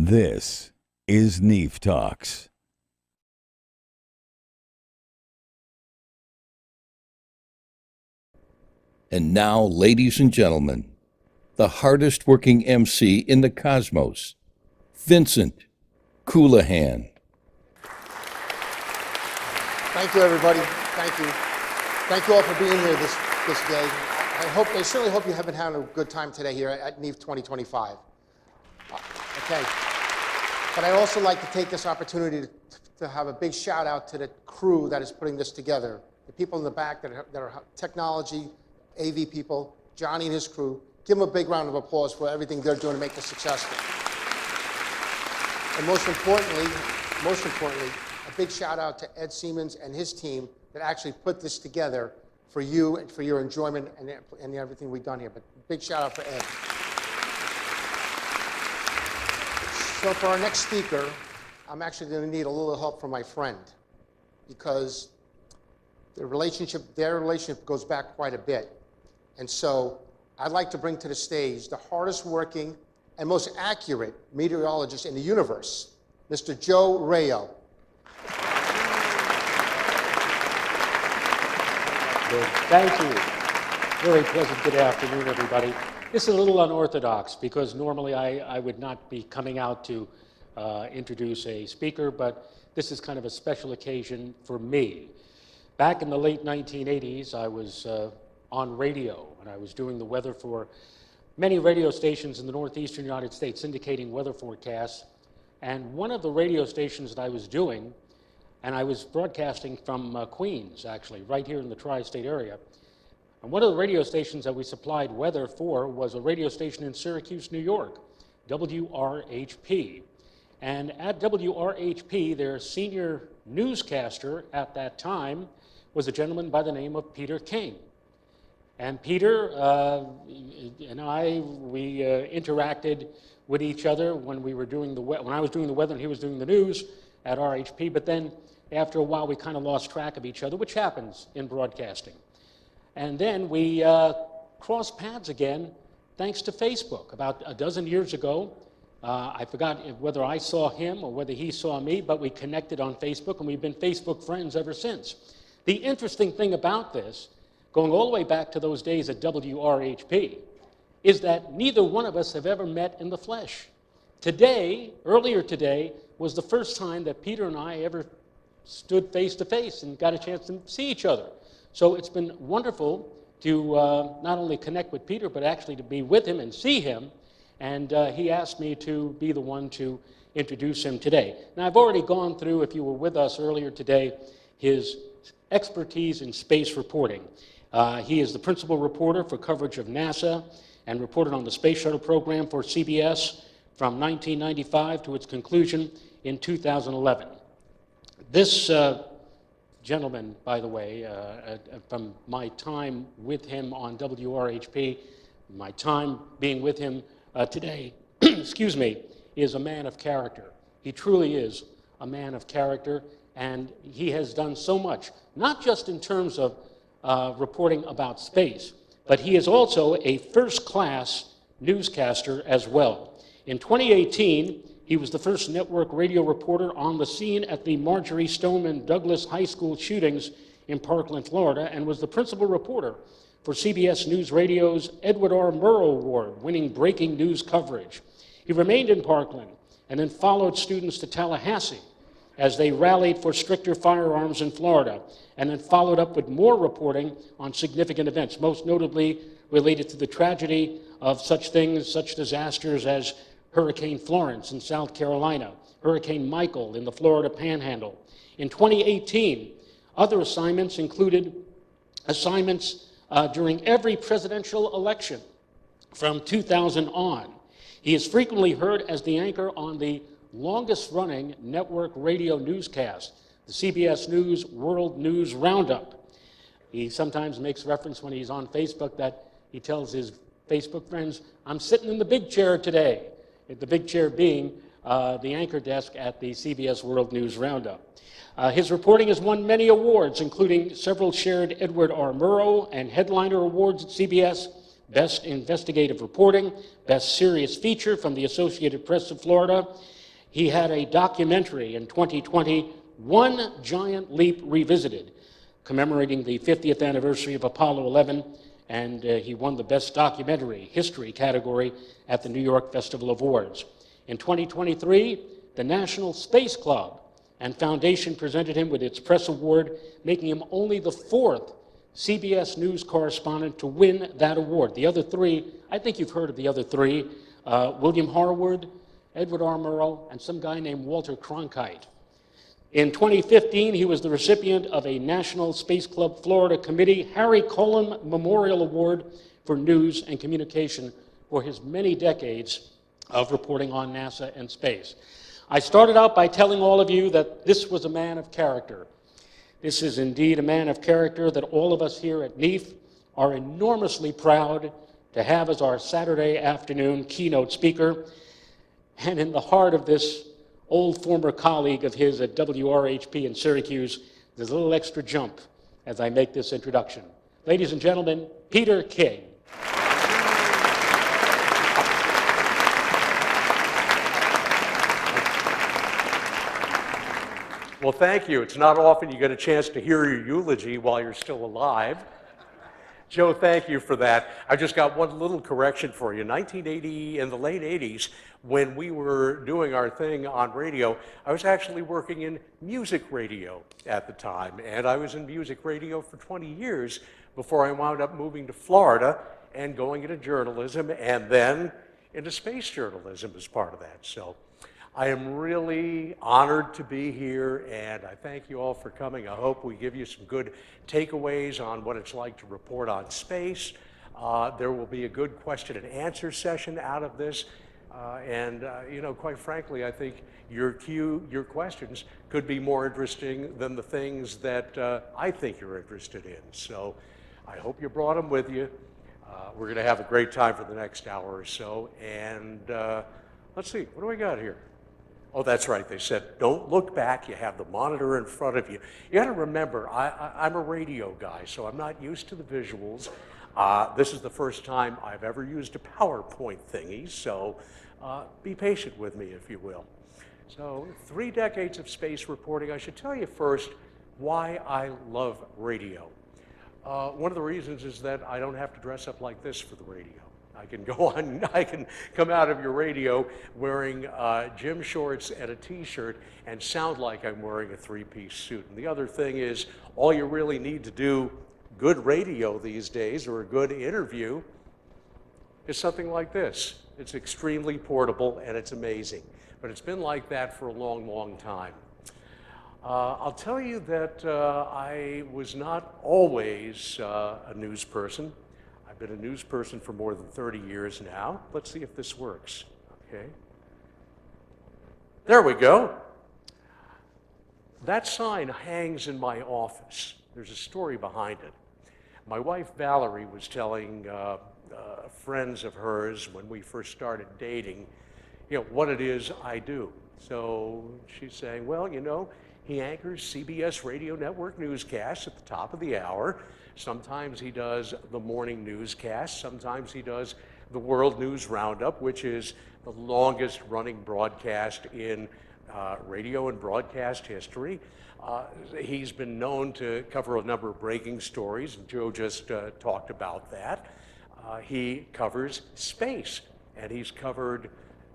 This is NEAF Talks. And now, ladies and gentlemen, the hardest working MC in the cosmos, Vincent Coulihan. Thank you, everybody. Thank you. Thank you all for being here this day. I certainly hope you have been having a good time today here at NEAF 2025. Okay. But I'd also like to take this opportunity to have a big shout out to the crew that is putting this together. The people in the back that are technology, AV people, Johnny and his crew. Give them a big round of applause for everything they're doing to make this successful. And most importantly, a big shout out to Ed Siemens and his team that actually put this together for you and for your enjoyment and everything we've done here. But big shout out for Ed. So for our next speaker, I'm actually going to need a little help from my friend because their relationship goes back quite a bit. And so I'd like to bring to the stage the hardest working and most accurate meteorologist in the universe, Mr. Joe Rayo. Thank you. Very pleasant good afternoon, everybody. This is a little unorthodox because normally I would not be coming out to introduce a speaker, but this is kind of a special occasion for me. Back in the late 1980s, I was on radio, and I was doing the weather for many radio stations in the northeastern United States, indicating weather forecasts. And one of the radio stations that I was doing, and I was broadcasting from Queens, actually, right here in the tri-state area. And one of the radio stations that we supplied weather for was a radio station in Syracuse, New York, WRHP. And at WRHP, their senior newscaster at that time was a gentleman by the name of Peter King. And Peter and I, we interacted with each other when we were doing when I was doing the weather and he was doing the news at RHP. But then after a while, we kind of lost track of each other, which happens in broadcasting. And then we crossed paths again, thanks to Facebook. About a dozen years ago, I forgot whether I saw him or whether he saw me, but we connected on Facebook, and we've been Facebook friends ever since. The interesting thing about this, going all the way back to those days at WRHP, is that neither one of us have ever met in the flesh. Earlier today, was the first time that Peter and I ever stood face to face and got a chance to see each other. So it's been wonderful to not only connect with Peter, but actually to be with him and see him. And he asked me to be the one to introduce him today. Now, I've already gone through, if you were with us earlier today, his expertise in space reporting. He is the principal reporter for coverage of NASA and reported on the space shuttle program for CBS from 1995 to its conclusion in 2011. This gentleman, by the way, from my time with him on WRHP, my time being with him today, excuse me, is a man of character. He truly is a man of character, and he has done so much, not just in terms of reporting about space, but he is also a first-class newscaster as well. In 2018, he was the first network radio reporter on the scene at the Marjorie Stoneman Douglas High School shootings in Parkland, Florida, and was the principal reporter for CBS News Radio's Edward R. Murrow Award, winning breaking news coverage. He remained in Parkland and then followed students to Tallahassee as they rallied for stricter firearms in Florida, and then followed up with more reporting on significant events, most notably related to the tragedy of such disasters as Hurricane Florence in South Carolina, Hurricane Michael in the Florida Panhandle. In 2018, other assignments included assignments during every presidential election from 2000 on. He is frequently heard as the anchor on the longest-running network radio newscast, the CBS News World News Roundup. He sometimes makes reference when he's on Facebook that he tells his Facebook friends, "I'm sitting in the big chair today," the big chair being the anchor desk at the CBS World News Roundup. His reporting has won many awards, including several shared Edward R. Murrow and Headliner Awards at CBS, Best Investigative Reporting, Best Serious Feature from the Associated Press of Florida, He had a documentary in 2020, One Giant Leap Revisited, commemorating the 50th anniversary of Apollo 11, and he won the Best Documentary History category at the New York Festival Awards. In 2023, the National Space Club and Foundation presented him with its press award, making him only the 4th CBS News correspondent to win that award. The other 3, I think you've heard of the other 3, William Harwood, Edward R. Murrow, and some guy named Walter Cronkite. In 2015, he was the recipient of a National Space Club Florida Committee Harry Colan Memorial Award for News and Communication for his many decades of reporting on NASA and space. I started out by telling all of you that this was a man of character. This is indeed a man of character that all of us here at NEAF are enormously proud to have as our Saturday afternoon keynote speaker. And in the heart of this old former colleague of his at WRHP in Syracuse, there's a little extra jump as I make this introduction. Ladies and gentlemen, Peter King. Well, thank you. It's not often you get a chance to hear your eulogy while you're still alive. Joe, thank you for that. I just got one little correction for you. 1980, in the late 80s, when we were doing our thing on radio, I was actually working in music radio at the time, and I was in music radio for 20 years before I wound up moving to Florida and going into journalism and then into space journalism as part of that. So I am really honored to be here, and I thank you all for coming. I hope we give you some good takeaways on what it's like to report on space. There will be a good question and answer session out of this. You know, quite frankly, I think your questions could be more interesting than the things that I think you're interested in. So I hope you brought them with you. We're going to have a great time for the next hour or so. And let's see, what do we got here? Oh, that's right. They said, don't look back. You have the monitor in front of you. You got to remember, I'm a radio guy, so I'm not used to the visuals. This is the first time I've ever used a PowerPoint thingy, so be patient with me, if you will. So 3 decades of space reporting. I should tell you first why I love radio. One of the reasons is that I don't have to dress up like this for the radio. I can come out of your radio wearing gym shorts and a t-shirt and sound like I'm wearing a 3-piece suit. And the other thing is, all you really need to do good radio these days, or a good interview, is something like this. It's extremely portable and it's amazing. But it's been like that for a long, long time. I'll tell you that I was not always a news person. I've been a news person for more than 30 years now. Let's see if this works. Okay. There we go. That sign hangs in my office. There's a story behind it. My wife Valerie was telling friends of hers when we first started dating, you know, what it is I do. So she's saying, well, you know, he anchors CBS Radio Network newscasts at the top of the hour. Sometimes he does the morning newscast. Sometimes he does the World News Roundup, which is the longest running broadcast in radio and broadcast history. He's been known to cover a number of breaking stories, and Joe just talked about that. He covers space, and he's covered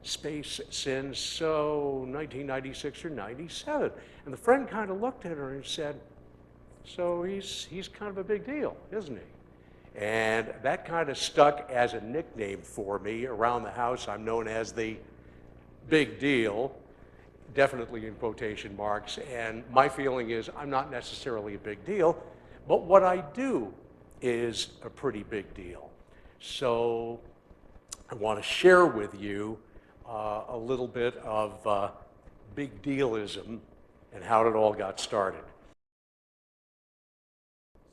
space since 1996 or 97. And the friend kind of looked at her and said, so he's kind of a big deal, isn't he? And that kind of stuck as a nickname for me. Around the house, I'm known as the big deal, definitely in quotation marks. And my feeling is I'm not necessarily a big deal, but what I do is a pretty big deal. So I want to share with you a little bit of big dealism and how it all got started.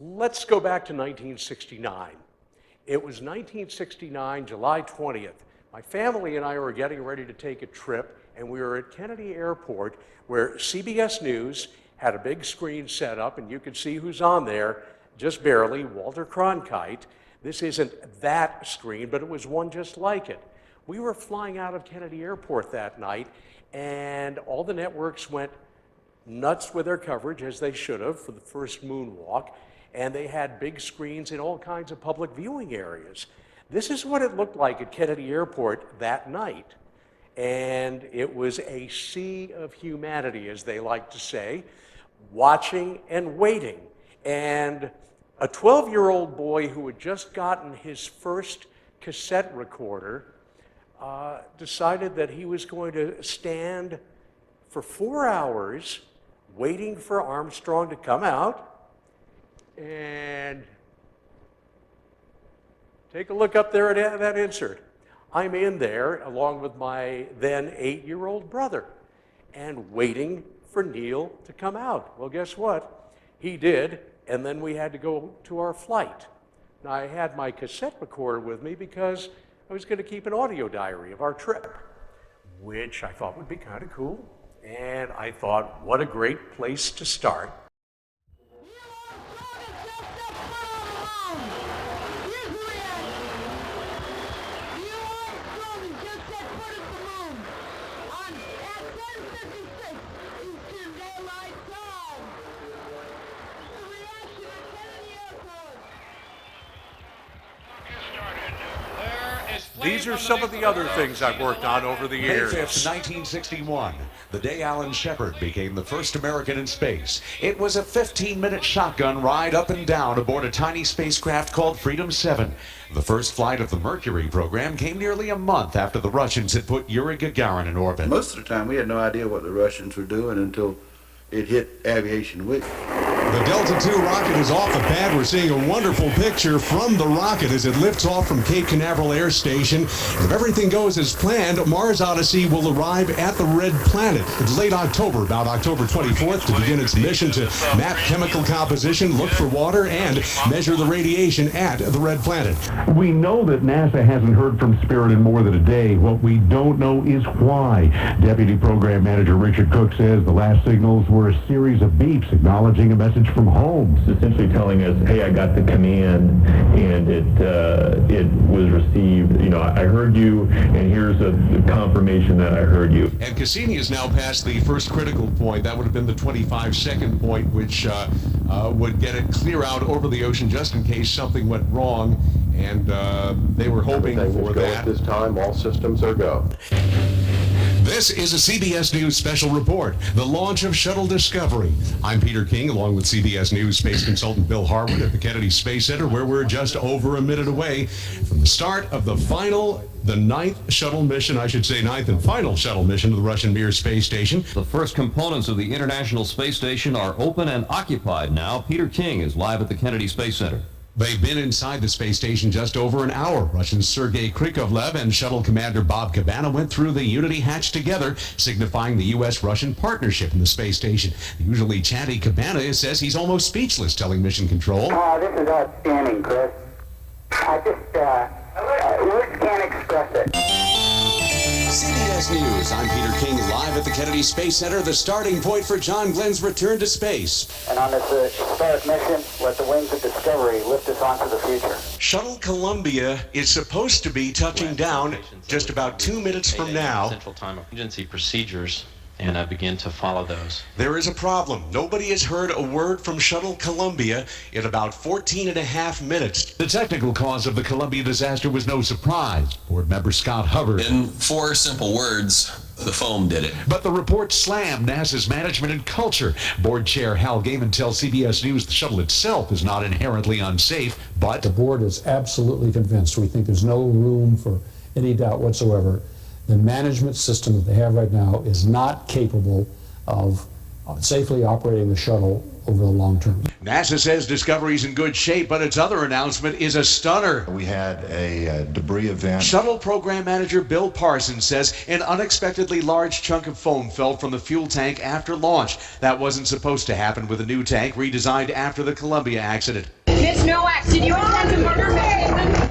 Let's go back to 1969. It was 1969, July 20th. My family and I were getting ready to take a trip, and we were at Kennedy Airport, where CBS News had a big screen set up, and you could see who's on there, just barely, Walter Cronkite. This isn't that screen, but it was one just like it. We were flying out of Kennedy Airport that night, and all the networks went nuts with their coverage, as they should have, for the first moonwalk, and they had big screens in all kinds of public viewing areas. This is what it looked like at Kennedy Airport that night. And it was a sea of humanity, as they like to say, watching and waiting. And a 12-year-old boy who had just gotten his first cassette recorder decided that he was going to stand for 4 hours waiting for Armstrong to come out. And take a look up there at that insert. I'm in there along with my then 8-year-old brother and waiting for Neil to come out. Well, guess what? He did, and then we had to go to our flight. Now, I had my cassette recorder with me because I was going to keep an audio diary of our trip, which I thought would be kind of cool. And I thought, what a great place to start. These are some of the other things I've worked on over the years. May 5th, 1961, the day Alan Shepard became the first American in space. It was a 15-minute shotgun ride up and down aboard a tiny spacecraft called Freedom 7. The first flight of the Mercury program came nearly a month after the Russians had put Yuri Gagarin in orbit. Most of the time, we had no idea what the Russians were doing until it hit Aviation Week. The Delta II rocket is off the pad. We're seeing a wonderful picture from the rocket as it lifts off from Cape Canaveral Air Station. If everything goes as planned, Mars Odyssey will arrive at the Red Planet in late October, about October 24th, to begin its mission to map chemical composition, look for water, and measure the radiation at the Red Planet. We know that NASA hasn't heard from Spirit in more than a day. What we don't know is why. Deputy Program Manager Richard Cook says the last signals were a series of beeps acknowledging a message from home. It's essentially telling us, hey, I got the command and it was received. You know, I heard you, and here's a confirmation that I heard you. And Cassini is now past the first critical point. That would have been the 25-second point, which would get it clear out over the ocean just in case something went wrong. And they were hoping for that. At this time, all systems are go. This is a CBS News special report, the launch of Shuttle Discovery. I'm Peter King, along with CBS News space consultant Bill Harwood at the Kennedy Space Center, where we're just over a minute away from the start of the ninth shuttle mission, ninth and final shuttle mission to the Russian Mir space station. The first components of the International Space Station are open and occupied now. Peter King is live at the Kennedy Space Center. They've been inside the space station just over an hour. Russian Sergei Krikalev and shuttle commander Bob Cabana went through the Unity hatch together, signifying the U.S.-Russian partnership in the space station. The usually chatty Cabana says he's almost speechless, telling Mission Control. This is outstanding, Chris. Words can't express it. CBS News, I'm Peter King, live at the Kennedy Space Center, the starting point for John Glenn's return to space. And on this historic mission, let the wings of Discovery lift us onto the future. Shuttle Columbia is supposed to be touching down just about 2 minutes from now. Central Time of Emergency procedures, and I begin to follow those. There is a problem. Nobody has heard a word from Shuttle Columbia in about 14 and a half minutes. The technical cause of the Columbia disaster was no surprise. Board member Scott Hubbard. In 4 simple words, the foam did it. But the report slammed NASA's management and culture. Board chair Hal Gaiman tells CBS News the shuttle itself is not inherently unsafe, but the board is absolutely convinced. We think there's no room for any doubt whatsoever. The management system that they have right now is not capable of safely operating the shuttle over the long term. NASA says Discovery's in good shape, but its other announcement is a stunner. We had a debris event. Shuttle program manager Bill Parsons says an unexpectedly large chunk of foam fell from the fuel tank after launch. That wasn't supposed to happen with a new tank redesigned after the Columbia accident. Miss Nowak, did you intend to murder me?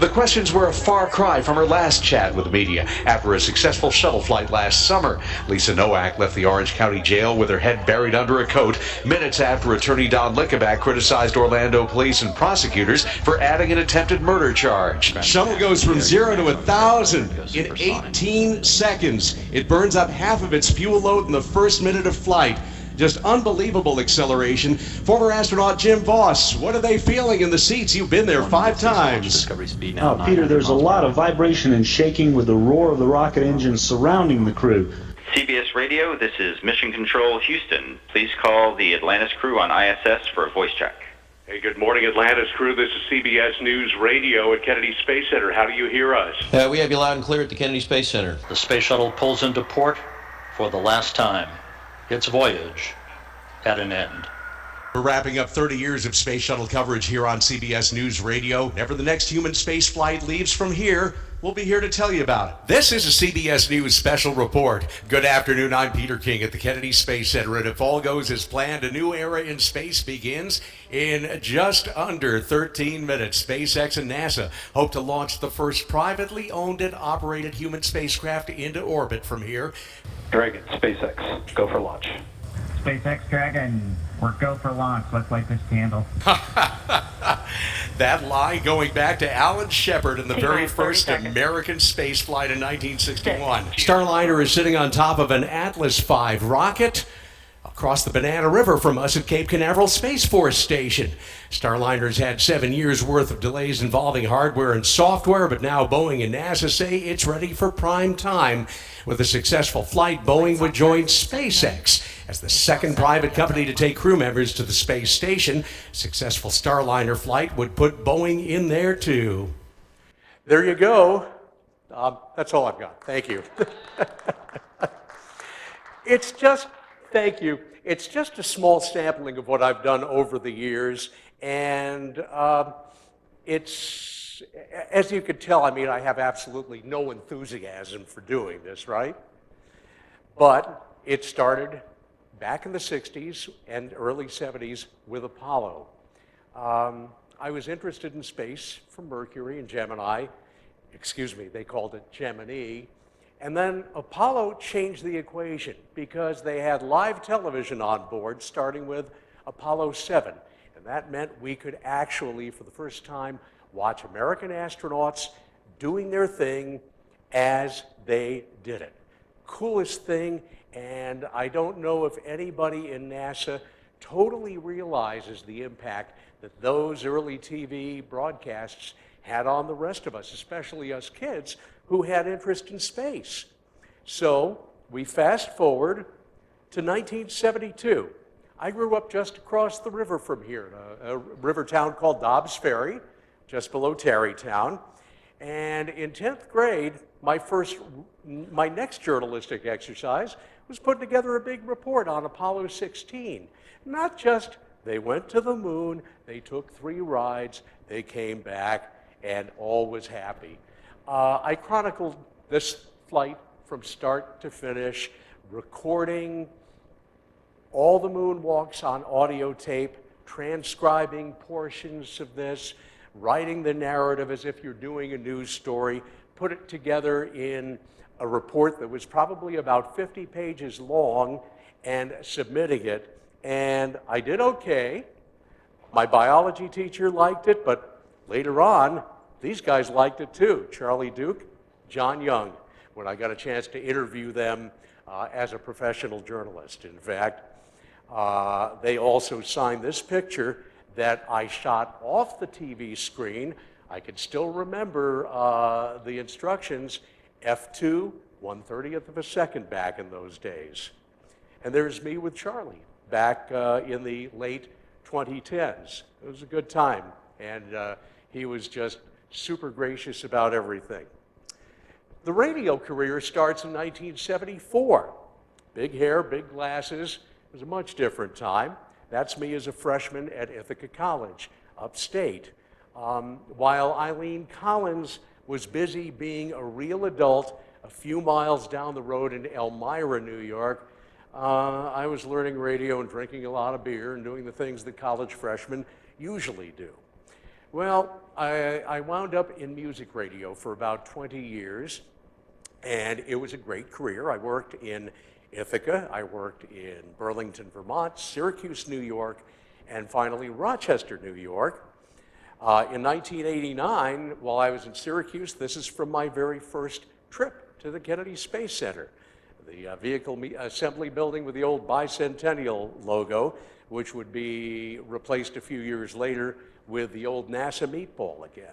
The questions were a far cry from her last chat with the media after a successful shuttle flight last summer. Lisa Nowak left the Orange County Jail with her head buried under a coat minutes after attorney Don Lickeback criticized Orlando police and prosecutors for adding an attempted murder charge. Shuttle goes from 0 to 1,000 in 18 seconds. It burns up half of its fuel load in the first minute of flight. Just unbelievable acceleration. Former astronaut Jim Voss, what are they feeling in the seats? You've been there 5 times. Peter, there's a lot of vibration and shaking with the roar of the rocket engines surrounding the crew. CBS Radio, this is Mission Control Houston. Please call the Atlantis crew on ISS for a voice check. Hey, good morning, Atlantis crew. This is CBS News Radio at Kennedy Space Center. How do you hear us? We have you loud and clear at the Kennedy Space Center. The space shuttle pulls into port for the last time. Its voyage at an end. We're wrapping up 30 years of space shuttle coverage here on CBS News Radio. Whenever the next human space flight leaves from here, we'll be here to tell you about it. This is a CBS News special report. Good afternoon, I'm Peter King at the Kennedy Space Center, and if all goes as planned, a new era in space begins in just under 13 minutes. SpaceX and NASA hope to launch the first privately owned and operated human spacecraft into orbit from here. Dragon, SpaceX, go for launch. SpaceX Dragon, we're go for launch. Let's light this candle. That line going back to Alan Shepard in the very first American space flight in 1961. Starliner is sitting on top of an Atlas V rocket across the Banana River from us at Cape Canaveral Space Force Station. Starliner's had 7 years worth of delays involving hardware and software, but now Boeing and NASA say it's ready for prime time. With a successful flight, Boeing would join SpaceX as the second private company to take crew members to the space station. A successful Starliner flight would put Boeing in there too. There you go. That's all I've got. Thank you. Thank you. It's just a small sampling of what I've done over the years, and it's, as you could tell, I mean, I have absolutely no enthusiasm for doing this, right? But it started back in the 60s and early 70s with Apollo. I was interested in space from Mercury and Gemini. Excuse me, they called it Gemini. And then Apollo changed the equation because they had live television on board, starting with Apollo 7. And that meant we could actually, for the first time, watch American astronauts doing their thing as they did it. Coolest thing, and I don't know if anybody in NASA totally realizes the impact that those early TV broadcasts had on the rest of us, especially us kids who had interest in space. So we fast forward to 1972. I grew up just across the river from here, a river town called Dobbs Ferry, just below Tarrytown. And in 10th grade, my next journalistic exercise was putting together a big report on Apollo 16. Not just they went to the moon, they took 3 rides, they came back, and all was happy. I chronicled this flight from start to finish, recording all the moonwalks on audio tape, transcribing portions of this, writing the narrative as if you're doing a news story, put it together in a report that was probably about 50 pages long, and submitting it. And I did okay. My biology teacher liked it, but later on, these guys liked it too. Charlie Duke, John Young, when I got a chance to interview them as a professional journalist. In fact, they also signed this picture that I shot off the TV screen. I can still remember the instructions, F2, 1/30th of a second back in those days. And there's me with Charlie back in the late 2010s. It was a good time, and he was just super gracious about everything. The radio career starts in 1974. Big hair, big glasses. It was a much different time. That's me as a freshman at Ithaca College, upstate. While Eileen Collins was busy being a real adult a few miles down the road in Elmira, New York, I was learning radio and drinking a lot of beer and doing the things that college freshmen usually do. Well, I wound up in music radio for about 20 years, and it was a great career. I worked in Ithaca, I worked in Burlington, Vermont, Syracuse, New York, and finally Rochester, New York. In 1989, while I was in Syracuse, this is from my very first trip to the Kennedy Space Center, the vehicle assembly building with the old bicentennial logo, which would be replaced a few years later with the old NASA meatball again.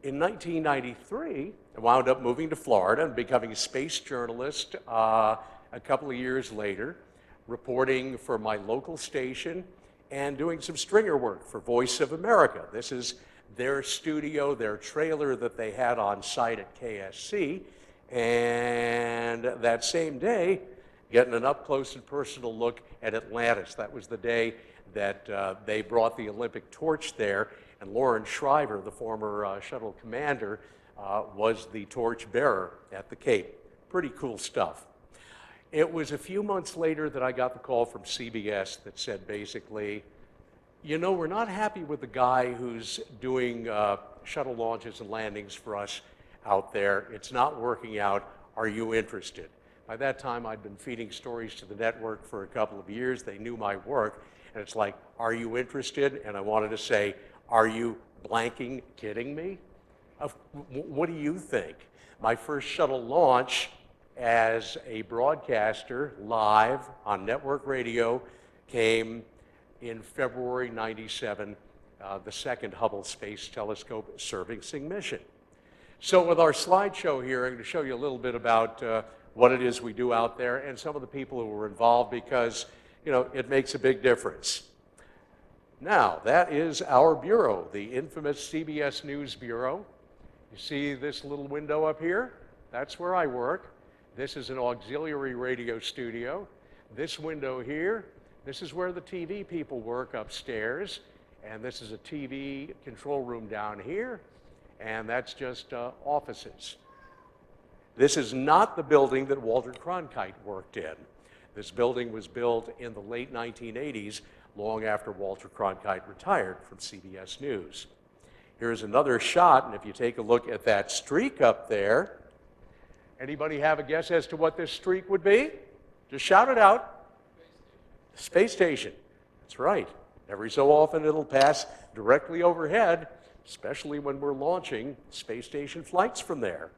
In 1993, I wound up moving to Florida and becoming a space journalist a couple of years later, reporting for my local station and doing some stringer work for Voice of America. This is their studio, their trailer that they had on site at KSC. And that same day, getting an up-close and personal look at Atlantis. That was the day that they brought the Olympic torch there, and Lauren Shriver, the former shuttle commander, was the torch bearer at the Cape. Pretty cool stuff. It was a few months later that I got the call from CBS that said basically, you know, we're not happy with the guy who's doing shuttle launches and landings for us out there. It's not working out. Are you interested? By that time, I'd been feeding stories to the network for a couple of years. They knew my work. And it's like, are you interested? And I wanted to say, are you blanking kidding me? What do you think? My first shuttle launch as a broadcaster live on network radio came in February '97, the second Hubble Space Telescope servicing mission. So with our slideshow here, I'm going to show you a little bit about what it is we do out there and some of the people who were involved because, you know, it makes a big difference. Now, that is our bureau, the infamous CBS News Bureau. You see this little window up here? That's where I work. This is an auxiliary radio studio. This window here, this is where the TV people work upstairs. And this is a TV control room down here. And that's just offices. This is not the building that Walter Cronkite worked in. This building was built in the late 1980s, long after Walter Cronkite retired from CBS News. Here's another shot, and if you take a look at that streak up there, anybody have a guess as to what this streak would be? Just shout it out. Space station. That's right. Every so often it'll pass directly overhead, especially when we're launching space station flights from there.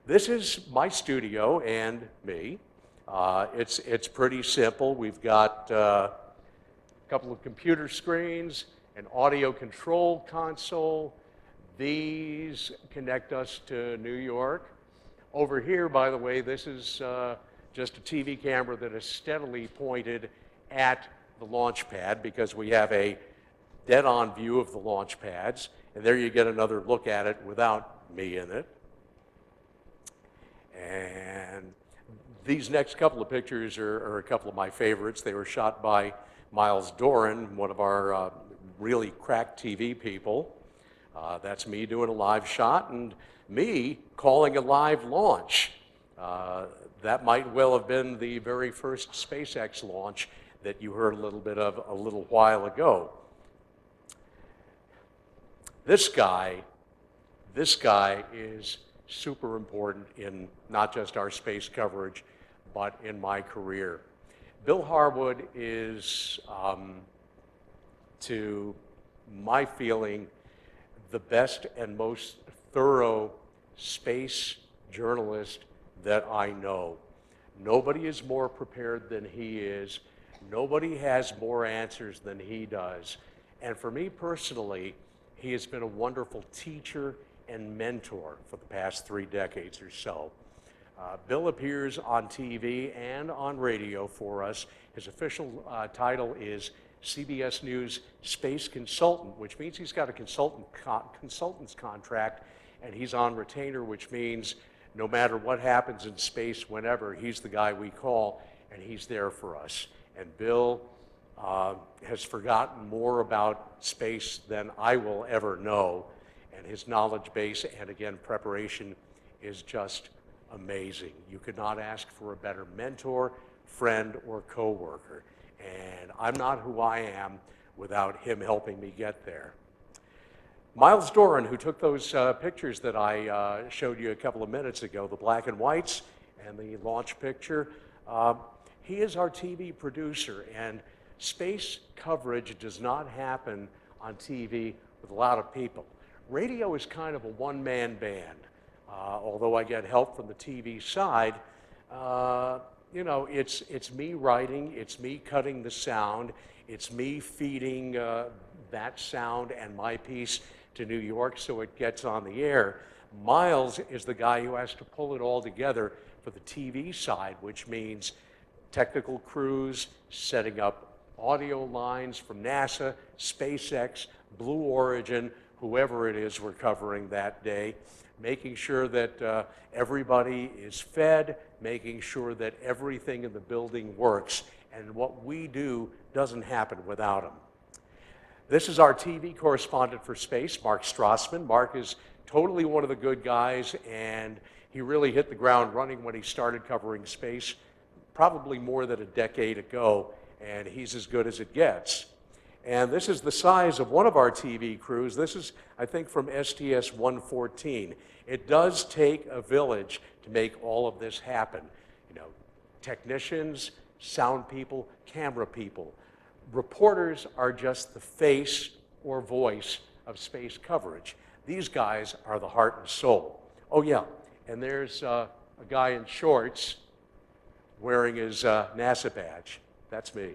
This is my studio and me. It's pretty simple. We've got a couple of computer screens, an audio control console. These connect us to New York. Over here, by the way, this is just a TV camera that is steadily pointed at the launch pad because we have a dead-on view of the launch pads. And there you get another look at it without me in it. And these next couple of pictures are a couple of my favorites. They were shot by Miles Doran, one of our really crack TV people. That's me doing a live shot and me calling a live launch. That might well have been the very first SpaceX launch that you heard a little bit of a little while ago. This guy is super important in not just our space coverage, but in my career. Bill Harwood is, to my feeling, the best and most thorough space journalist that I know. Nobody is more prepared than he is. Nobody has more answers than he does. And for me personally, he has been a wonderful teacher and mentor for the past 3 decades or so. Bill appears on TV and on radio for us. His official title is CBS News Space Consultant, which means he's got a consultant's contract, and he's on retainer, which means no matter what happens in space, whenever, he's the guy we call, and he's there for us. And Bill has forgotten more about space than I will ever know, and his knowledge base and, again, preparation is just amazing. You could not ask for a better mentor, friend, or coworker. And I'm not who I am without him helping me get there. Miles Doran, who took those pictures that I showed you a couple of minutes ago, the black and whites and the launch picture, he is our TV producer, and space coverage does not happen on TV with a lot of people. Radio is kind of a one-man band. Although I get help from the TV side, you know, it's me writing, it's me cutting the sound, it's me feeding that sound and my piece to New York so it gets on the air. Miles is the guy who has to pull it all together for the TV side, which means technical crews, setting up audio lines from NASA, SpaceX, Blue Origin, whoever it is we're covering that day, making sure that everybody is fed, making sure that everything in the building works, and what we do doesn't happen without them. This is our TV correspondent for space, Mark Strassman. Mark is totally one of the good guys, and he really hit the ground running when he started covering space probably more than a decade ago, and he's as good as it gets. And this is the size of one of our TV crews. This is, I think, from STS-114. It does take a village to make all of this happen. You know, technicians, sound people, camera people. Reporters are just the face or voice of space coverage. These guys are the heart and soul. Oh yeah, and there's a guy in shorts wearing his NASA badge. That's me.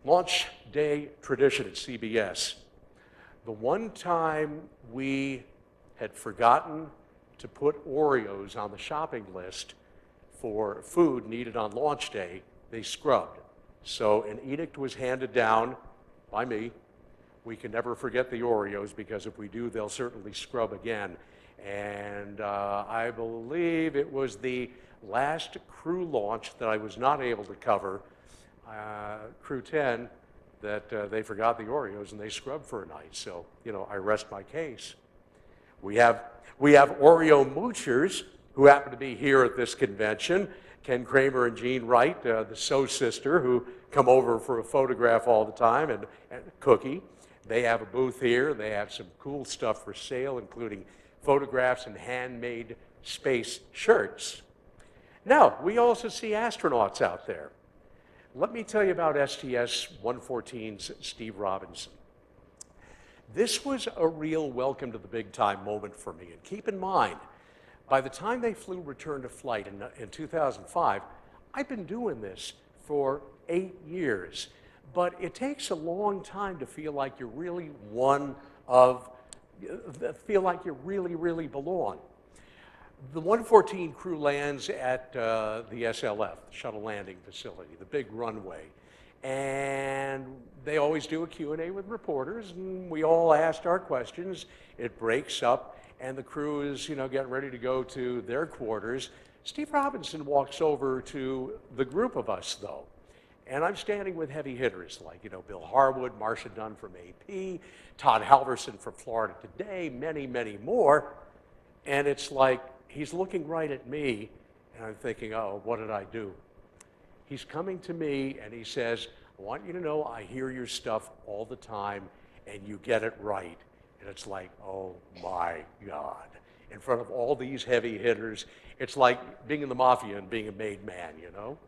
Launch day tradition at CBS. The one time we had forgotten to put Oreos on the shopping list for food needed on launch day, they scrubbed. So an edict was handed down by me. We can never forget the Oreos, because if we do, they'll certainly scrub again. And I believe it was the last crew launch that I was not able to cover, Crew 10, that they forgot the Oreos and they scrubbed for a night. So, you know, I rest my case. We have Oreo moochers who happen to be here at this convention. Ken Kramer and Jean Wright, the So sister, who come over for a photograph all the time, and Cookie. They have a booth here. They have some cool stuff for sale, including photographs and handmade space shirts. Now, we also see astronauts out there. Let me tell you about STS-114's Steve Robinson. This was a real welcome to the big time moment for me. And keep in mind, by the time they flew return to flight in 2005, I've been doing this for 8 years. But it takes a long time to feel like you're really feel like you really, really belong. The 114 crew lands at the SLF, the Shuttle Landing Facility, the big runway. And they always do a Q&A with reporters, and we all asked our questions. It breaks up, and the crew is, you know, getting ready to go to their quarters. Steve Robinson walks over to the group of us, though. And I'm standing with heavy hitters like, you know, Bill Harwood, Marcia Dunn from AP, Todd Halverson from Florida Today, many, many more. And it's like, he's looking right at me, and I'm thinking, oh, what did I do? He's coming to me, and he says, I want you to know I hear your stuff all the time, and you get it right. And it's like, oh, my God. In front of all these heavy hitters, it's like being in the mafia and being a made man, you know?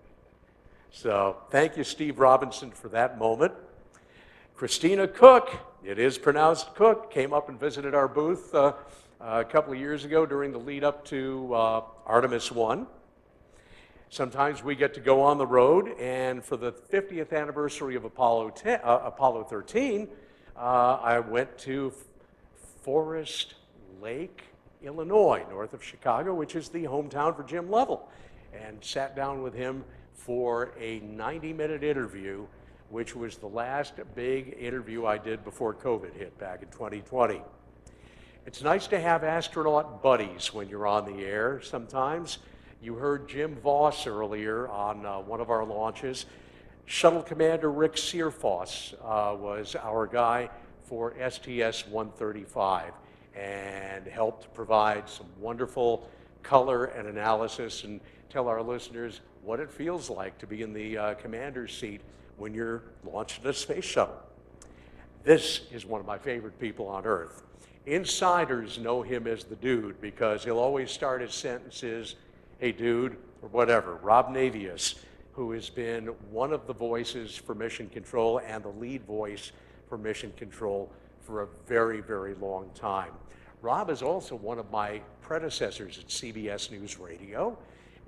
So thank you, Steve Robinson, for that moment. Christina Cook, it is pronounced Cook, came up and visited our booth a couple of years ago during the lead up to Artemis 1. Sometimes we get to go on the road, and for the 50th anniversary of Apollo 13, I went to Forest Lake, Illinois, north of Chicago, which is the hometown for Jim Lovell, and sat down with him for a 90-minute interview, which was the last big interview I did before COVID hit back in 2020. It's nice to have astronaut buddies when you're on the air sometimes. You heard Jim Voss earlier on one of our launches. Shuttle Commander Rick Searfoss was our guy for STS-135 and helped provide some wonderful color and analysis and tell our listeners what it feels like to be in the commander's seat when you're launched in a space shuttle. This is one of my favorite people on earth. Insiders know him as the dude because he'll always start his sentences, hey dude, or whatever. Rob Navius, who has been one of the voices for Mission Control and the lead voice for Mission Control for a very, very long time. Rob is also one of my predecessors at CBS News Radio,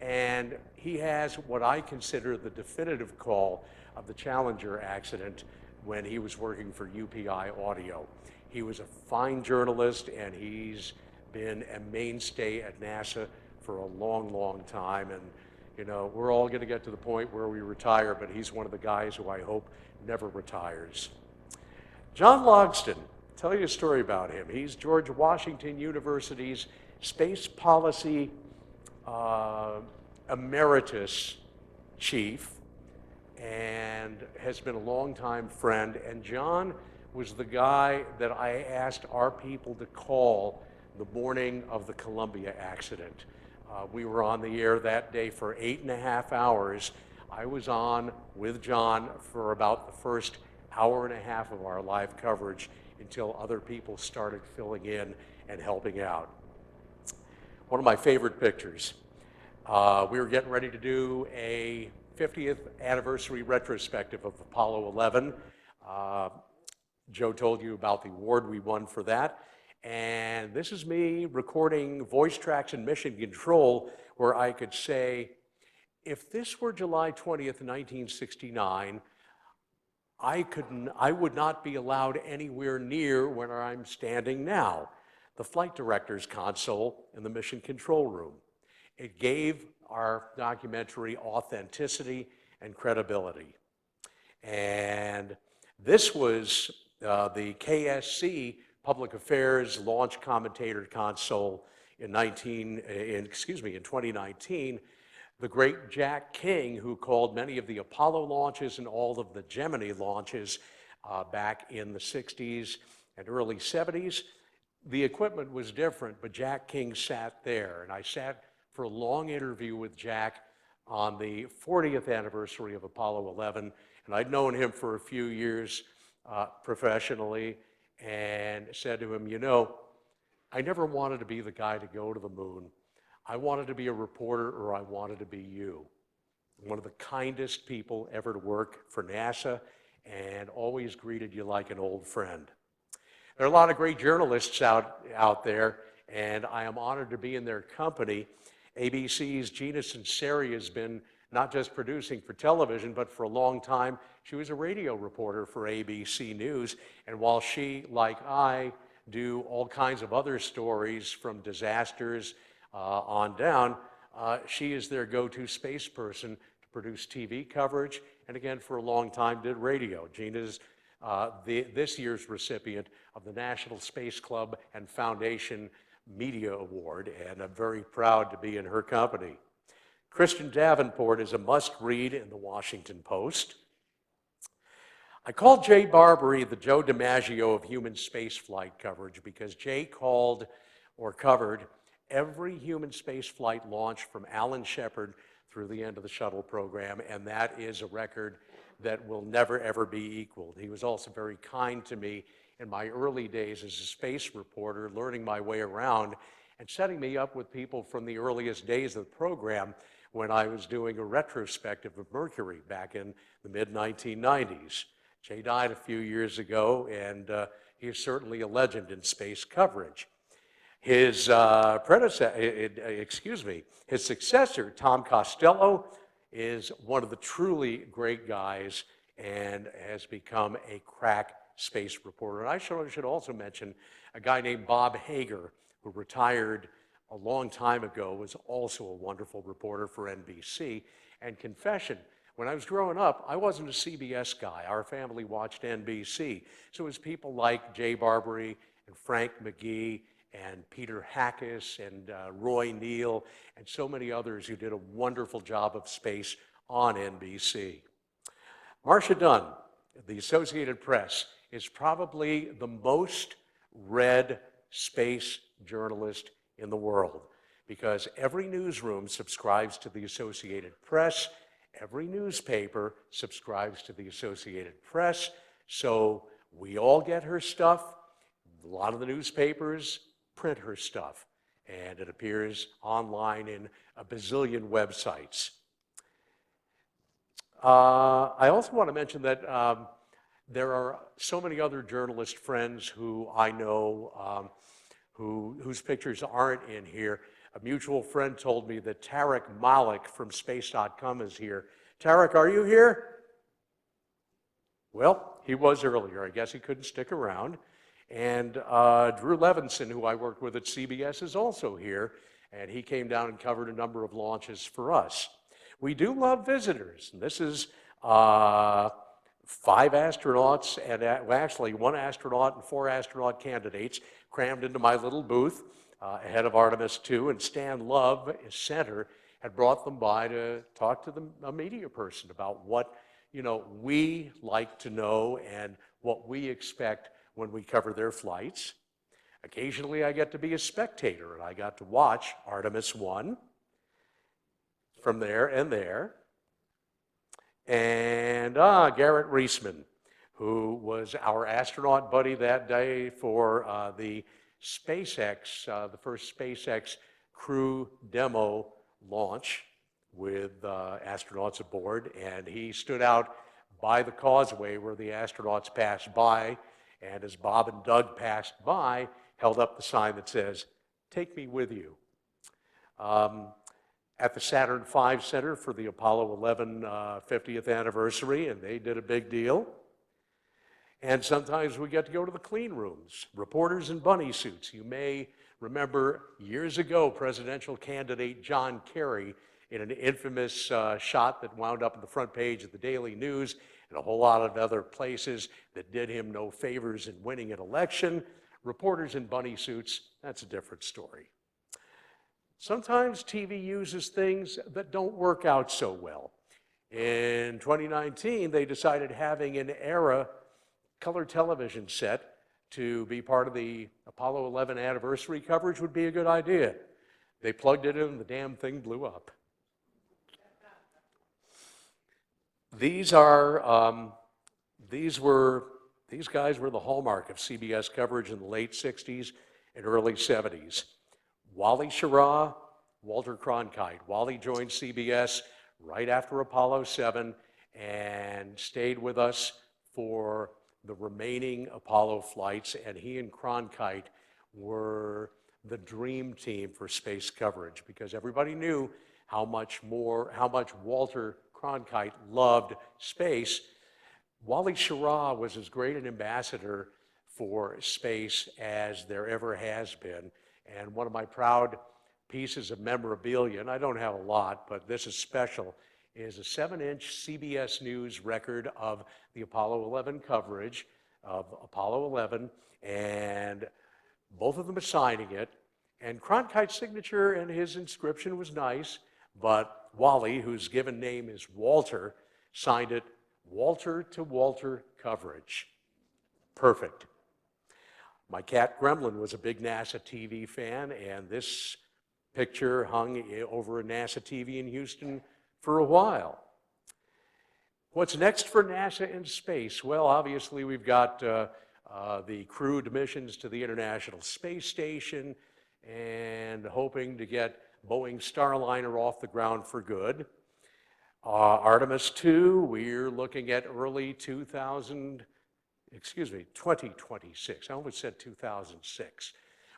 and he has what I consider the definitive call of the Challenger accident when he was working for UPI Audio. He was a fine journalist, and he's been a mainstay at NASA for a long, long time. And, you know, we're all going to get to the point where we retire, but he's one of the guys who I hope never retires. John Logsdon, tell you a story about him. He's George Washington University's space policy emeritus chief and has been a longtime friend. And John was the guy that I asked our people to call the morning of the Columbia accident. We were on the air that day for 8.5 hours. I was on with John for about the first hour and a half of our live coverage until other people started filling in and helping out. One of my favorite pictures. We were getting ready to do a 50th anniversary retrospective of Apollo 11. Joe told you about the award we won for that. And this is me recording voice tracks in Mission Control where I could say, if this were July 20th, 1969, I would not be allowed anywhere near where I'm standing now, the flight director's console in the Mission Control room. It gave our documentary authenticity and credibility. And this was the KSC Public Affairs Launch Commentator Console in 2019. The great Jack King, who called many of the Apollo launches and all of the Gemini launches back in the 60s and early 70s. The equipment was different, but Jack King sat there, and I sat for a long interview with Jack on the 40th anniversary of Apollo 11, and I'd known him for a few years professionally, and said to him, you know, I never wanted to be the guy to go to the moon. I wanted to be a reporter, or I wanted to be you. One of the kindest people ever to work for NASA, and always greeted you like an old friend. There are a lot of great journalists out there, and I am honored to be in their company. ABC's Gina Sinceri has been not just producing for television, but for a long time, she was a radio reporter for ABC News. And while she, like I, do all kinds of other stories from disasters on down, she is their go-to space person to produce TV coverage, and again, for a long time, did radio. Gina's this year's recipient of the National Space Club and Foundation Media Award, and I'm very proud to be in her company. Christian Davenport is a must-read in the Washington Post. I called Jay Barbary the Joe DiMaggio of human spaceflight coverage because Jay called or covered every human spaceflight launch from Alan Shepard through the end of the shuttle program, and that is a record that will never, ever be equaled. He was also very kind to me in my early days as a space reporter, learning my way around and setting me up with people from the earliest days of the program when I was doing a retrospective of Mercury back in the mid-1990s. Jay died a few years ago, and he is certainly a legend in space coverage. His his successor, Tom Costello, is one of the truly great guys and has become a crack space reporter. And I should also mention a guy named Bob Hager, who retired a long time ago, was also a wonderful reporter for NBC. And confession, when I was growing up, I wasn't a CBS guy. Our family watched NBC. So it was people like Jay Barbary and Frank McGee and Peter Hackus and Roy Neal and so many others who did a wonderful job of space on NBC. Marcia Dunn, the Associated Press, is probably the most read space journalist in the world because every newsroom subscribes to the Associated Press, every newspaper subscribes to the Associated Press, so We all get her stuff. A lot of the newspapers print her stuff, and it appears online in a bazillion websites. I also want to mention that there are so many other journalist friends who I know whose pictures aren't in here. A mutual friend told me that Tarek Malik from Space.com is here. Tarek, are you here? Well, he was earlier. I guess he couldn't stick around. And Drew Levinson, who I worked with at CBS, is also here, and he came down and covered a number of launches for us. We do love visitors, and this is 5 astronauts, and well, actually 1 astronaut and 4 astronaut candidates crammed into my little booth ahead of Artemis II, and Stan Love, his center, had brought them by to talk to a media person about what we like to know and what we expect when we cover their flights. Occasionally I get to be a spectator, and I got to watch Artemis I from there. And Garrett Reisman, who was our astronaut buddy that day for the SpaceX, the first SpaceX crew demo launch with astronauts aboard, and he stood out by the causeway where the astronauts passed by, and as Bob and Doug passed by, held up the sign that says, "Take me with you." At the Saturn V Center for the Apollo 11 50th anniversary, and they did a big deal. And sometimes we get to go to the clean rooms, reporters in bunny suits. You may remember years ago, presidential candidate John Kerry in an infamous shot that wound up on the front page of the Daily News and a whole lot of other places that did him no favors in winning an election. Reporters in bunny suits, that's a different story. Sometimes TV uses things that don't work out so well. In 2019, they decided having an ERA color television set to be part of the Apollo 11 anniversary coverage would be a good idea. They plugged it in and the damn thing blew up. These guys were the hallmark of CBS coverage in the late 60s and early 70s. Wally Schirra, Walter Cronkite. Wally joined CBS right after Apollo 7 and stayed with us for the remaining Apollo flights, and he and Cronkite were the dream team for space coverage because everybody knew how much Walter Cronkite loved space. Wally Schirra was as great an ambassador for space as there ever has been. And one of my proud pieces of memorabilia, and I don't have a lot, but this is special, is a 7-inch CBS News record of the Apollo 11 coverage of Apollo 11, and both of them are signing it. And Cronkite's signature and his inscription was nice, but Wally, whose given name is Walter, signed it Walter to Walter coverage. Perfect. My cat Gremlin was a big NASA TV fan, and this picture hung over a NASA TV in Houston for a while. What's next for NASA in space? Well, obviously we've got the crewed missions to the International Space Station and hoping to get Boeing Starliner off the ground for good. Artemis II, we're looking at early 2026. I almost said 2006.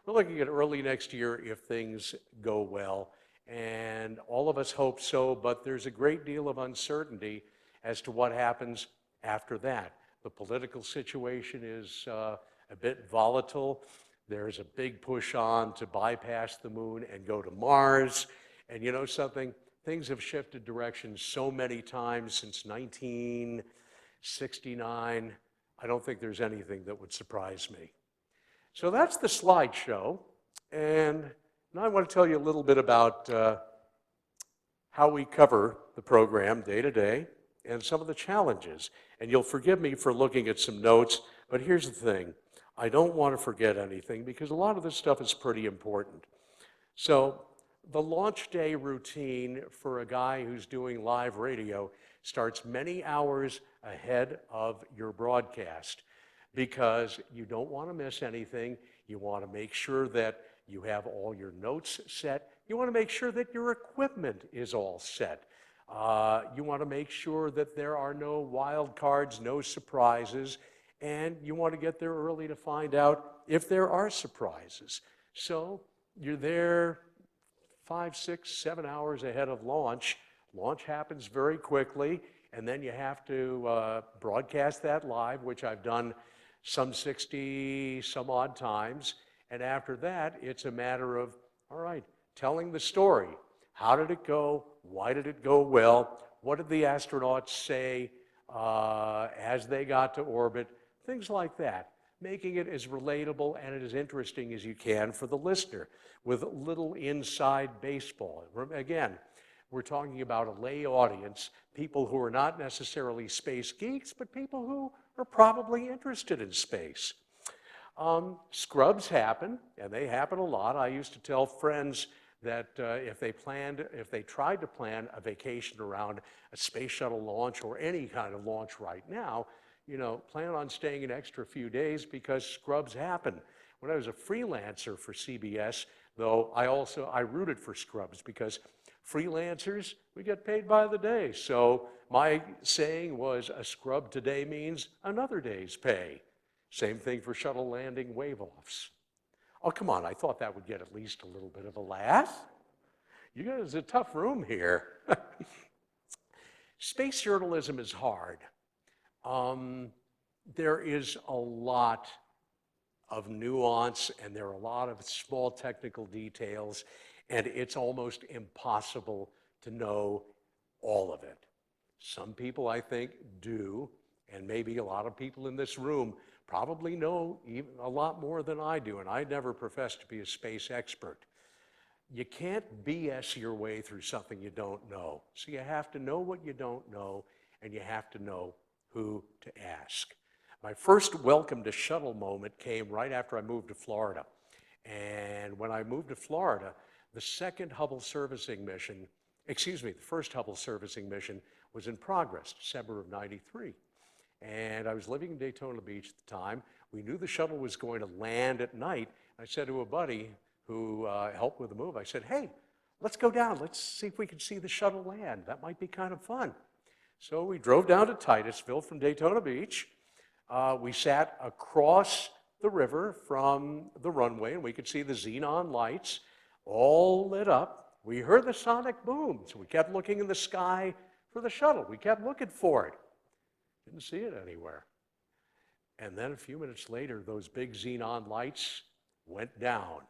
We're looking at early next year if things go well, and all of us hope so, but there's a great deal of uncertainty as to what happens after that. The political situation is a bit volatile. There's a big push on to bypass the moon and go to Mars, and you know something? Things have shifted directions so many times since 1969. I don't think there's anything that would surprise me. So that's the slideshow, and now I want to tell you a little bit about how we cover the program day to day and some of the challenges. And you'll forgive me for looking at some notes, but here's the thing. I don't want to forget anything because a lot of this stuff is pretty important. So the launch day routine for a guy who's doing live radio starts many hours ahead of your broadcast. because you don't want to miss anything. You want to make sure that you have all your notes set. You want to make sure that your equipment is all set. You want to make sure that there are no wild cards, no surprises, and you want to get there early to find out if there are surprises. So you're there 5, 6, 7 hours ahead of launch. Launch happens very quickly, and then you have to broadcast that live, which I've done some 60 some odd times. And after that, it's a matter of, all right, telling the story. How did it go? Why did it go well? What did the astronauts say as they got to orbit? Things like that. Making it as relatable and as interesting as you can for the listener with little inside baseball. Again, we're talking about a lay audience, people who are not necessarily space geeks, but people who are probably interested in space. Scrubs happen, and they happen a lot. I used to tell friends that if they tried to plan a vacation around a space shuttle launch or any kind of launch right now, plan on staying an extra few days because scrubs happen. When I was a freelancer for CBS, though, I rooted for scrubs because freelancers, we get paid by the day. So my saying was, a scrub today means another day's pay. Same thing for shuttle landing wave-offs. Oh, come on, I thought that would get at least a little bit of a laugh. You guys, it's a tough room here. Space journalism is hard. There is a lot of nuance, and there are a lot of small technical details, and it's almost impossible to know all of it. Some people, I think, do, and maybe a lot of people in this room probably know even a lot more than I do, and I never profess to be a space expert. You can't BS your way through something you don't know. So you have to know what you don't know, and you have to know who to ask. My first welcome to shuttle moment came right after I moved to Florida. And when I moved to Florida, the first Hubble servicing mission was in progress, December of '93. And I was living in Daytona Beach at the time. We knew the shuttle was going to land at night. I said to a buddy who helped with the move, I said, hey, let's go down. Let's see if we can see the shuttle land. That might be kind of fun. So we drove down to Titusville from Daytona Beach. We sat across the river from the runway, and we could see the xenon lights all lit up. We heard the sonic boom, so we kept looking in the sky for the shuttle. We kept looking for it. Didn't see it anywhere. And then a few minutes later, those big xenon lights went down.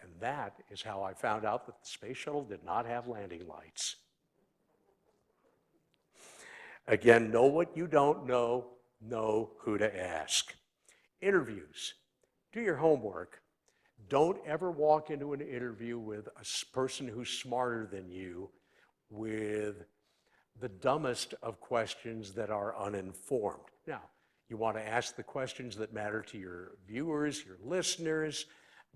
And that is how I found out that the space shuttle did not have landing lights. Again, know what you don't know who to ask. Interviews. Do your homework. Don't ever walk into an interview with a person who's smarter than you with the dumbest of questions that are uninformed. Now, you want to ask the questions that matter to your viewers, your listeners,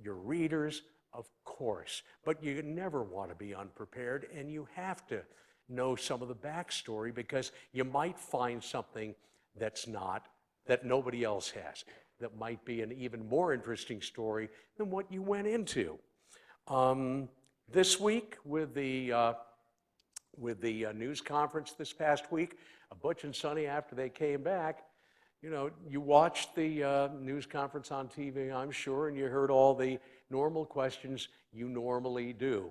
your readers, of course. But you never want to be unprepared, and you have to know some of the backstory because you might find something that nobody else has, that might be an even more interesting story than what you went into. This week with the news conference this past week, Butch and Sonny, after they came back, you watched the news conference on TV, I'm sure, and you heard all the normal questions you normally do.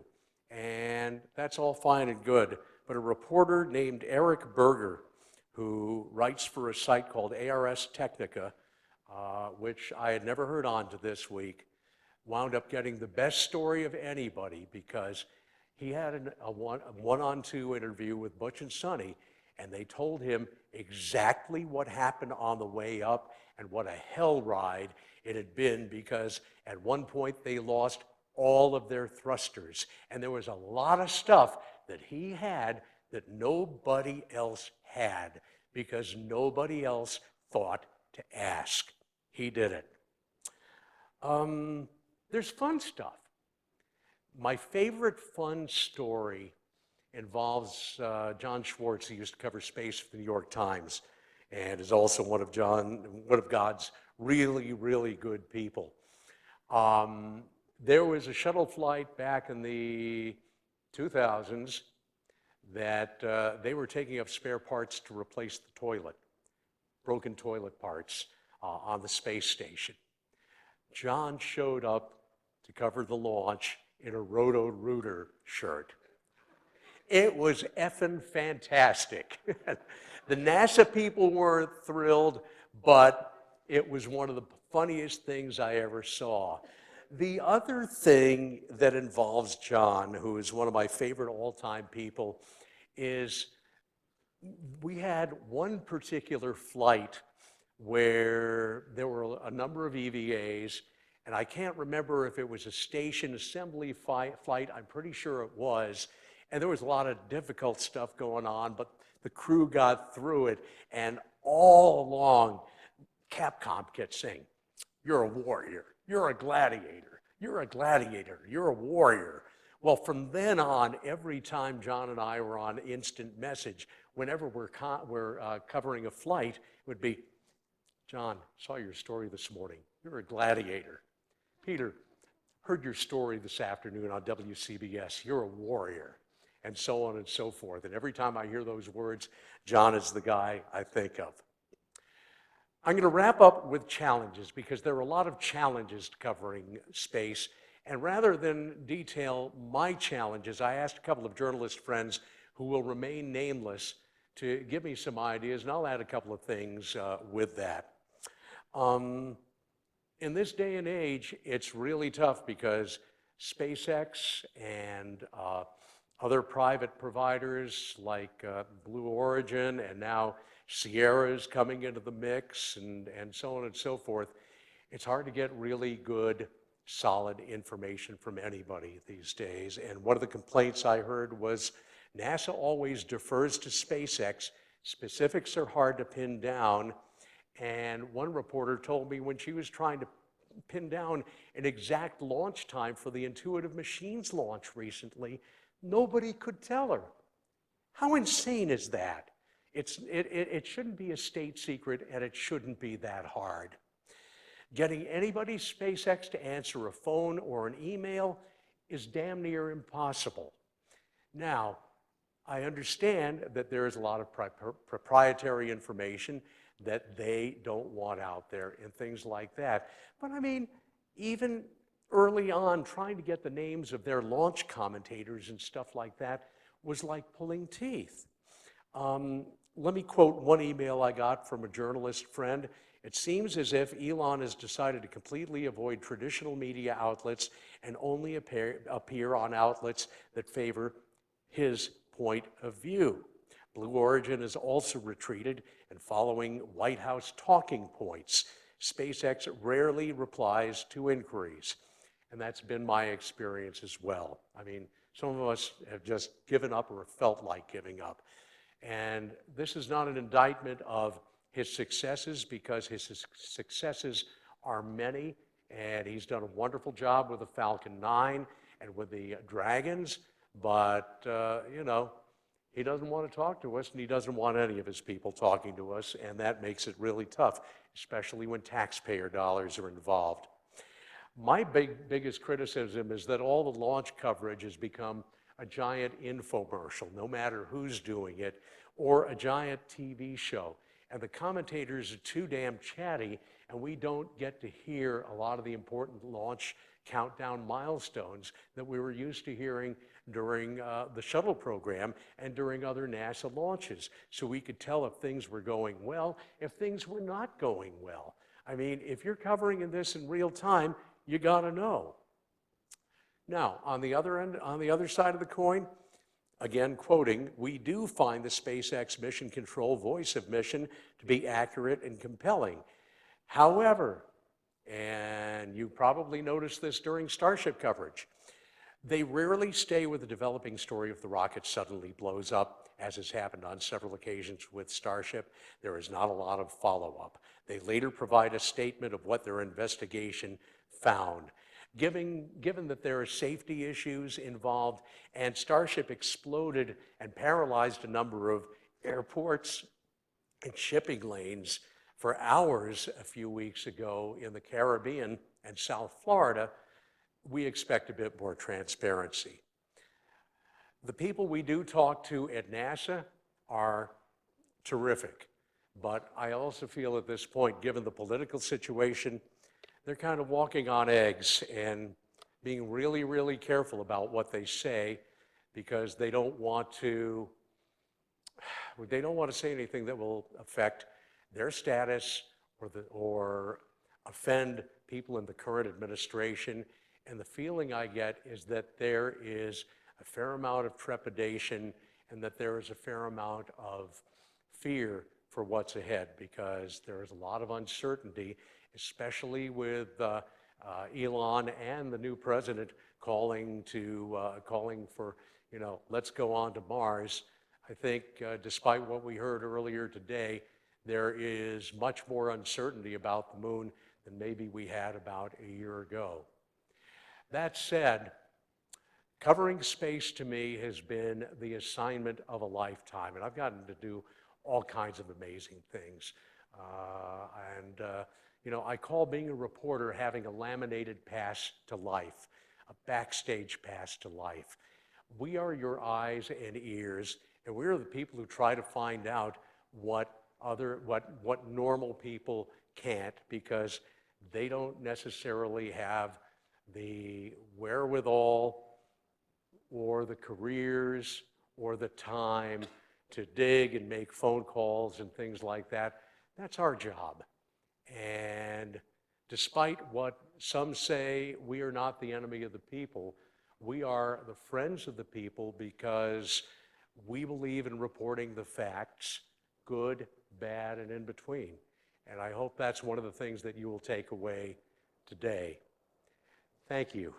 And that's all fine and good. But a reporter named Eric Berger, who writes for a site called ARS Technica, which I had never heard on to this week, wound up getting the best story of anybody because he had a one-on-two interview with Butch and Sonny, and they told him exactly what happened on the way up and what a hell ride it had been because at one point they lost all of their thrusters. And there was a lot of stuff that he had that nobody else had because nobody else thought to ask. He did it. There's fun stuff. My favorite fun story involves John Schwartz, who used to cover space for the New York Times and is also one of God's really, really good people. There was a shuttle flight back in the 2000s that they were taking up spare parts to replace the toilet, broken toilet parts on the space station. John showed up to cover the launch in a Roto-Rooter shirt. It was effing fantastic. The NASA people weren't thrilled, but it was one of the funniest things I ever saw. The other thing that involves John, who is one of my favorite all-time people, is we had one particular flight where there were a number of EVAs, and I can't remember if it was a station assembly flight. I'm pretty sure it was. And there was a lot of difficult stuff going on, but the crew got through it. And all along, Capcom kept saying, "You're a warrior. You're a gladiator. You're a gladiator. You're a warrior." Well, from then on, every time John and I were on instant message, whenever we're covering a flight, it would be, "John, saw your story this morning. You're a gladiator. Peter, heard your story this afternoon on WCBS. You're a warrior." And so on and so forth. And every time I hear those words, John is the guy I think of. I'm going to wrap up with challenges because there are a lot of challenges to covering space. And rather than detail my challenges, I asked a couple of journalist friends who will remain nameless to give me some ideas, and I'll add a couple of things with that. In this day and age, it's really tough because SpaceX and other private providers like Blue Origin and now Sierra is coming into the mix and so on and so forth. It's hard to get really good, solid information from anybody these days. And one of the complaints I heard was NASA always defers to SpaceX. Specifics are hard to pin down. And one reporter told me when she was trying to pin down an exact launch time for the Intuitive Machines launch recently, nobody could tell her. How insane is that? It shouldn't be a state secret, and it shouldn't be that hard. Getting anybody SpaceX to answer a phone or an email is damn near impossible. Now, I understand that there is a lot of proprietary information that they don't want out there and things like that. But I mean, even early on, trying to get the names of their launch commentators and stuff like that was like pulling teeth. Let me quote one email I got from a journalist friend. "It seems as if Elon has decided to completely avoid traditional media outlets and only appear on outlets that favor his point of view. Blue Origin has also retreated and following White House talking points. SpaceX rarely replies to inquiries." And that's been my experience as well. I mean, some of us have just given up or felt like giving up. And this is not an indictment of his successes because his successes are many, and he's done a wonderful job with the Falcon 9 and with the Dragons, but, you know, he doesn't want to talk to us, and he doesn't want any of his people talking to us, and that makes it really tough, especially when taxpayer dollars are involved. My biggest criticism is that all the launch coverage has become a giant infomercial, no matter who's doing it, or a giant TV show. And the commentators are too damn chatty, and we don't get to hear a lot of the important launch countdown milestones that we were used to hearing during the shuttle program and during other NASA launches. So we could tell if things were going well, if things were not going well. I mean, if you're covering this in real time, you gotta know. Now, on the other side of the coin, again quoting, "We do find the SpaceX mission control voice of mission to be accurate and compelling. However," and you probably noticed this during Starship coverage, "they rarely stay with the developing story if the rocket suddenly blows up, as has happened on several occasions with Starship. There is not a lot of follow-up. They later provide a statement of what their investigation found. Given that there are safety issues involved and Starship exploded and paralyzed a number of airports and shipping lanes, For hours a few weeks ago in the Caribbean and South Florida, we expect a bit more transparency. The people we do talk to at NASA are terrific, but I also feel at this point, given the political situation, they're kind of walking on eggs and being really, really careful about what they say, because they don't want to say anything that will affect their status or offend people in the current administration. And the feeling I get is that there is a fair amount of trepidation and that there is a fair amount of fear for what's ahead, because there is a lot of uncertainty, especially with Elon and the new president calling for, let's go on to Mars. I think despite what we heard earlier today, there is much more uncertainty about the moon than maybe we had about a year ago. That said, covering space to me has been the assignment of a lifetime, and I've gotten to do all kinds of amazing things. I call being a reporter having a laminated pass to life, a backstage pass to life. We are your eyes and ears, and we're the people who try to find out what normal people can't, because they don't necessarily have the wherewithal or the careers or the time to dig and make phone calls and things like that. That's our job. And despite what some say, we are not the enemy of the people. We are the friends of the people, because we believe in reporting the facts, good, bad, and in between. And I hope that's one of the things that you will take away today. Thank you.